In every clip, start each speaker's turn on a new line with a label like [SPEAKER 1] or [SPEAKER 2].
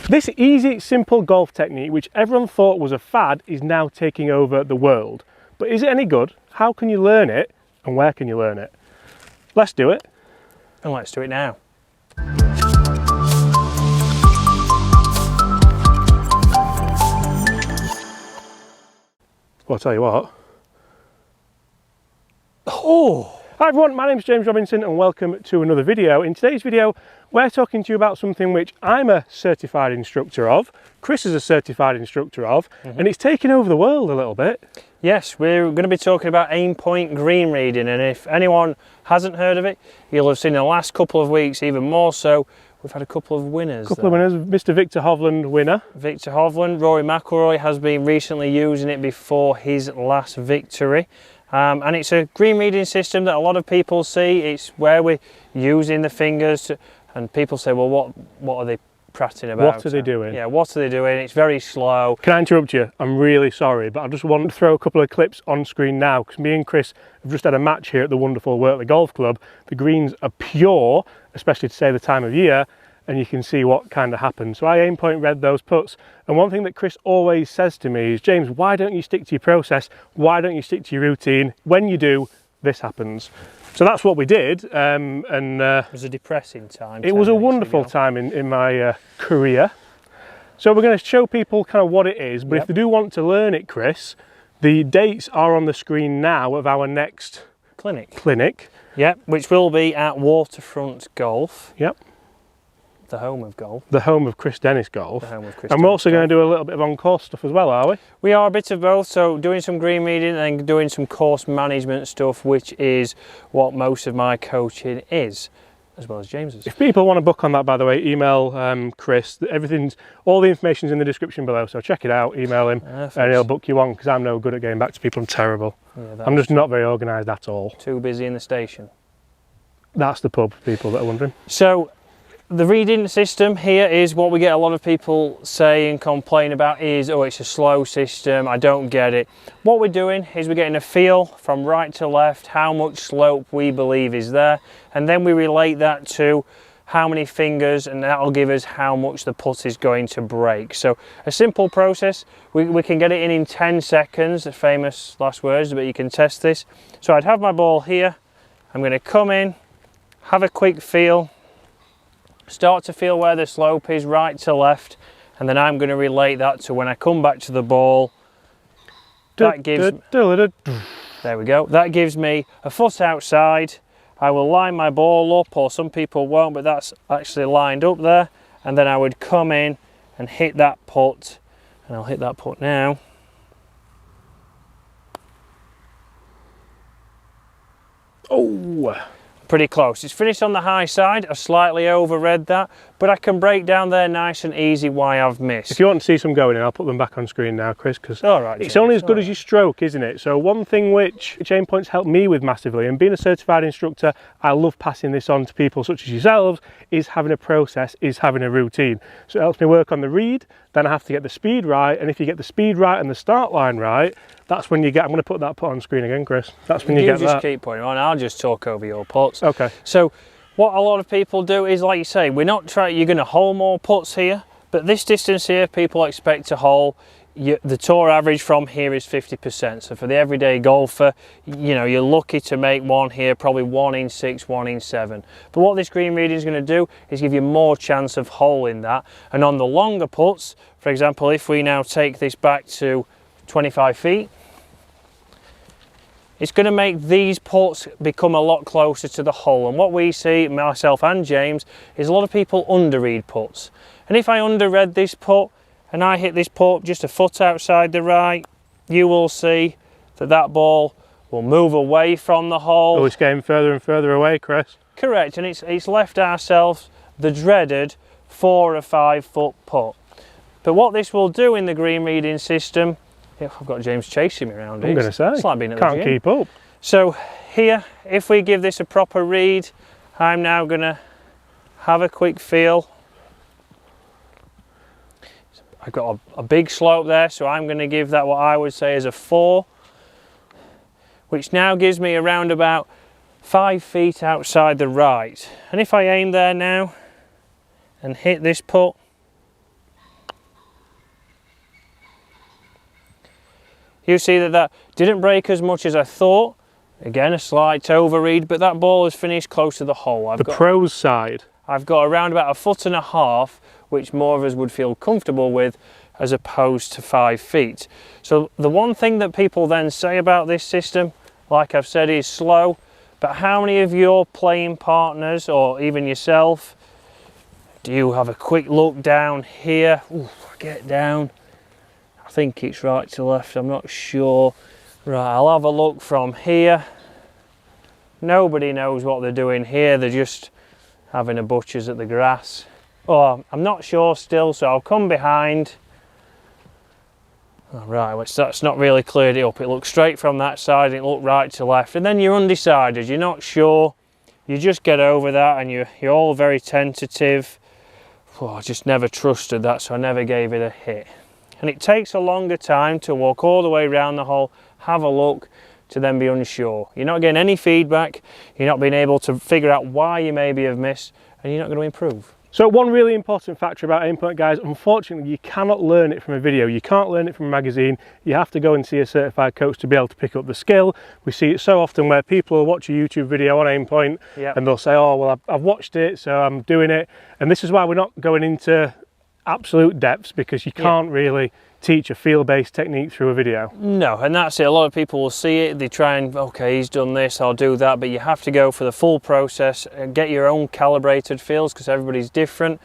[SPEAKER 1] This easy, simple golf technique, which everyone thought was a fad, is now taking over the world. But is it any good? How can you learn it? And where can you learn it? Let's do it.
[SPEAKER 2] And let's do it now.
[SPEAKER 1] Well, I'll tell you what.
[SPEAKER 2] Oh!
[SPEAKER 1] Hi everyone, my name's James Robinson and welcome to another video. In today's video, we're talking to you about something which I'm a certified instructor of, Chris is a certified instructor of, and it's taken over the world a little bit.
[SPEAKER 2] Yes, we're going to be talking about AimPoint green reading, and if anyone hasn't heard of it, you'll have seen in the last couple of weeks, even more so, we've had a couple of winners.
[SPEAKER 1] Of winners, Mr. Victor Hovland winner.
[SPEAKER 2] Victor Hovland, Rory McIlroy has been recently using it before his last victory. And it's a green reading system that a lot of people see. It's where we're using the fingers and people say, well, what are they prattling about?
[SPEAKER 1] What are they doing?
[SPEAKER 2] Yeah, what are they doing? It's very slow.
[SPEAKER 1] Can I interrupt you? I'm really sorry, but I just want to throw a couple of clips on screen now because me and Chris have just had a match here at the wonderful Wortley Golf Club. The greens are pure, especially to say the time of year, and you can see what kind of happened. So I AimPoint read those putts, and one thing that Chris always says to me is, James, why don't you stick to your process? Why don't you stick to your routine? When you do, this happens. So that's what we did. It
[SPEAKER 2] was a depressing time.
[SPEAKER 1] It was a wonderful time in my career. So we're going to show people kind of what it is, but if they do want to learn it, Chris, the dates are on the screen now of our next clinic.
[SPEAKER 2] Yep, which will be at Waterfront Golf.
[SPEAKER 1] Yep.
[SPEAKER 2] The home of golf.
[SPEAKER 1] The home of Chris Dennis Golf.
[SPEAKER 2] The home of Chris
[SPEAKER 1] And we're also going to do a little bit of on-course stuff as well, are we?
[SPEAKER 2] We are a bit of both, so doing some green reading and doing some course management stuff, which is what most of my coaching is, as well as James's.
[SPEAKER 1] If people want to book on that, by the way, email Chris. All the information's in the description below, so check it out, email him, and he'll book you on, because I'm no good at getting back to people. I'm terrible. Yeah, I'm just not very organised at all.
[SPEAKER 2] Too busy in the station.
[SPEAKER 1] That's the pub, for people that are wondering.
[SPEAKER 2] So, the reading system here is what we get a lot of people say and complain about is, oh, it's a slow system, I don't get it. What we're doing is we're getting a feel from right to left, how much slope we believe is there, and then we relate that to how many fingers, and that'll give us how much the putt is going to break. So a simple process, we can get it in 10 seconds, the famous last words, but you can test this. So I'd have my ball here, I'm going to come in, have a quick feel, start to feel where the slope is right to left, and then I'm going to relate that to when I come back to the ball. That gives, there we go, that gives me a foot outside. I will line my ball up, or some people won't, but that's actually lined up there, and then I would come in and hit that putt, and I'll hit that putt now.
[SPEAKER 1] Oh!
[SPEAKER 2] Pretty close. It's finished on the high side. I slightly overread that, but I can break down there nice and easy why I've missed.
[SPEAKER 1] If you want to see some going in, I'll put them back on screen now, Chris, because it's only as good as your stroke, isn't it? So one thing which AimPoint's helped me with massively, and being a certified instructor, I love passing this on to people such as yourselves, is having a process, is having a routine. So it helps me work on the read, then I have to get the speed right, and if you get the speed right and the start line right, that's when you get, I'm going to put that putt on screen again, Chris. That's when you get that. You
[SPEAKER 2] just keep putting on, I'll just talk over your putts.
[SPEAKER 1] Okay.
[SPEAKER 2] So what a lot of people do is, like you say, we're not trying, you're going to hole more putts here, but this distance here, people expect to hole. The tour average from here is 50%. So for the everyday golfer, you know, you're lucky to make one here, probably 1 in 6, 1 in 7. But what this green reading is going to do is give you more chance of holing that. And on the longer putts, for example, if we now take this back to 25 feet, it's going to make these putts become a lot closer to the hole. And what we see, myself and James, is a lot of people underread putts. And if I underread this putt and I hit this putt just a foot outside the right, you will see that that ball will move away from the hole.
[SPEAKER 1] Oh, it's getting further and further away, Chris.
[SPEAKER 2] Correct, and it's left ourselves the dreaded 4 or 5 foot putt. But what this will do in the green reading system, I've got James chasing me around here.
[SPEAKER 1] I'm going to say,
[SPEAKER 2] it's like being at the gym.
[SPEAKER 1] Can't keep up.
[SPEAKER 2] So here, if we give this a proper read, I'm now going to have a quick feel. I've got a big slope there, so I'm going to give that what I would say is a 4, which now gives me around about 5 feet outside the right. And if I aim there now and hit this putt, You see that that didn't break as much as I thought. Again, a slight overread, but that ball has finished close to the hole.
[SPEAKER 1] The pros side.
[SPEAKER 2] I've got around about 1.5 feet, which more of us would feel comfortable with, as opposed to 5 feet. So the one thing that people then say about this system, like I've said, is slow. But how many of your playing partners, or even yourself, do you have a quick look down here? Ooh, get down. I think it's right to left, I'm not sure. Right, I'll have a look from here. Nobody knows what they're doing here, they're just having a butcher's at the grass. Oh, I'm not sure still, so I'll come behind. Oh, right, well, that's not really cleared it up. It looks straight from that side, and it looked right to left. And then you're undecided, you're not sure. You just get over that, and you're all very tentative. Oh, I just never trusted that, so I never gave it a hit. And it takes a longer time to walk all the way around the hole, have a look, to then be unsure. You're not getting any feedback, you're not being able to figure out why you maybe have missed, and you're not going to improve.
[SPEAKER 1] So one really important factor about AimPoint, guys, unfortunately you cannot learn it from a video, you can't learn it from a magazine, you have to go and see a certified coach to be able to pick up the skill. We see it so often where people will watch a YouTube video on AimPoint and they'll say, oh well, I've watched it so I'm doing it, and this is why we're not going into absolute depths, because you can't really teach a feel-based technique through a video. No,
[SPEAKER 2] and that's it. A lot of people will see it, they try and, okay, he's done this, I'll do that, but you have to go for the full process and get your own calibrated feels, because everybody's different.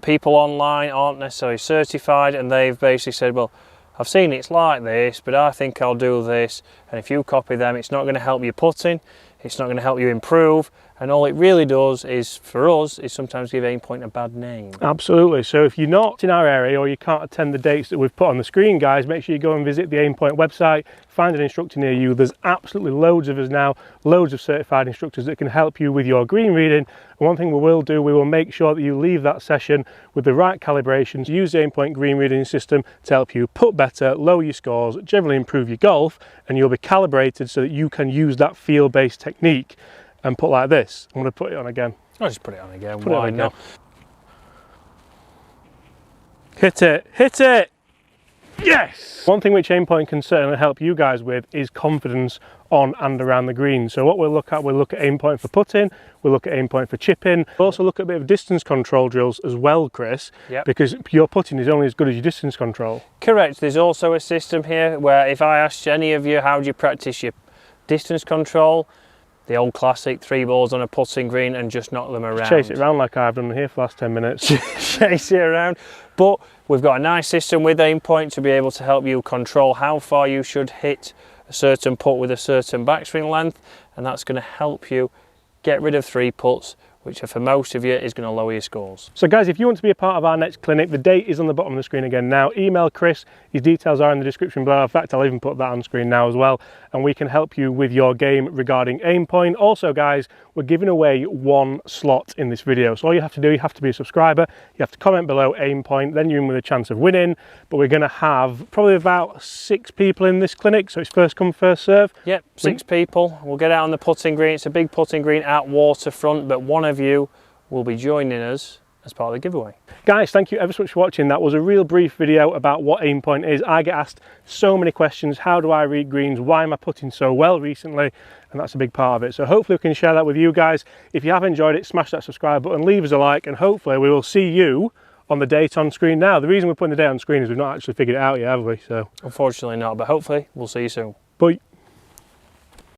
[SPEAKER 2] People online aren't necessarily certified, and they've basically said, well, I've seen it's like this, but I think I'll do this, and if you copy them, it's not going to help you putting, it's not going to help you improve, and all it really does is, for us, is sometimes give AimPoint a bad name.
[SPEAKER 1] Absolutely. So if you're not in our area or you can't attend the dates that we've put on the screen, guys, make sure you go and visit the AimPoint website, find an instructor near you. There's absolutely loads of us now, loads of certified instructors that can help you with your green reading. And one thing we will do, we will make sure that you leave that session with the right calibrations. Use the AimPoint green reading system to help you putt better, lower your scores, generally improve your golf, and you'll be calibrated so that you can use that feel-based technique and put like this. I'm going to put it on again.
[SPEAKER 2] I'll just put it on again. Why not?
[SPEAKER 1] Hit it, hit it! Yes! One thing which AimPoint can certainly help you guys with is confidence on and around the green. So what we'll look at AimPoint for putting, we'll look at AimPoint for chipping. We'll also look at a bit of distance control drills as well, Chris, because your putting is only as good as your distance control.
[SPEAKER 2] Correct. There's also a system here where if I asked any of you, how do you practice your distance control? The old classic, 3 balls on a putting green and just knock them around.
[SPEAKER 1] Just chase it around like I've done here for the last 10 minutes.
[SPEAKER 2] Chase it around. But we've got a nice system with AimPoint to be able to help you control how far you should hit a certain putt with a certain backswing length, and that's going to help you get rid of 3 putts, which for most of you is going to lower your scores.
[SPEAKER 1] So guys, if you want to be a part of our next clinic, the date is on the bottom of the screen again now. Email Chris, his details are in the description below. In fact, I'll even put that on screen now as well, and we can help you with your game regarding AimPoint. Also guys, we're giving away 1 slot in this video, so all you have to do, you have to be a subscriber, you have to comment below AimPoint, then you're in with a chance of winning. But we're going to have probably about 6 people in this clinic, so it's first come first serve.
[SPEAKER 2] Yep, 6 people. We'll get out on the putting green. It's a big putting green at waterfront, but one of you will be joining us as part of the giveaway. Guys, thank you ever so much for watching. That was a real brief video about what AimPoint is. I get asked so many questions. How do I read greens? Why am I putting so well recently? And that's a big part of it. So hopefully we can share that with you guys. If you have enjoyed it, smash that subscribe button, leave us a like, and hopefully we will see you on the date on screen now. The reason we're putting the date on screen is we've not actually figured it out yet, have we? So unfortunately not, but hopefully we'll see you soon. Bye.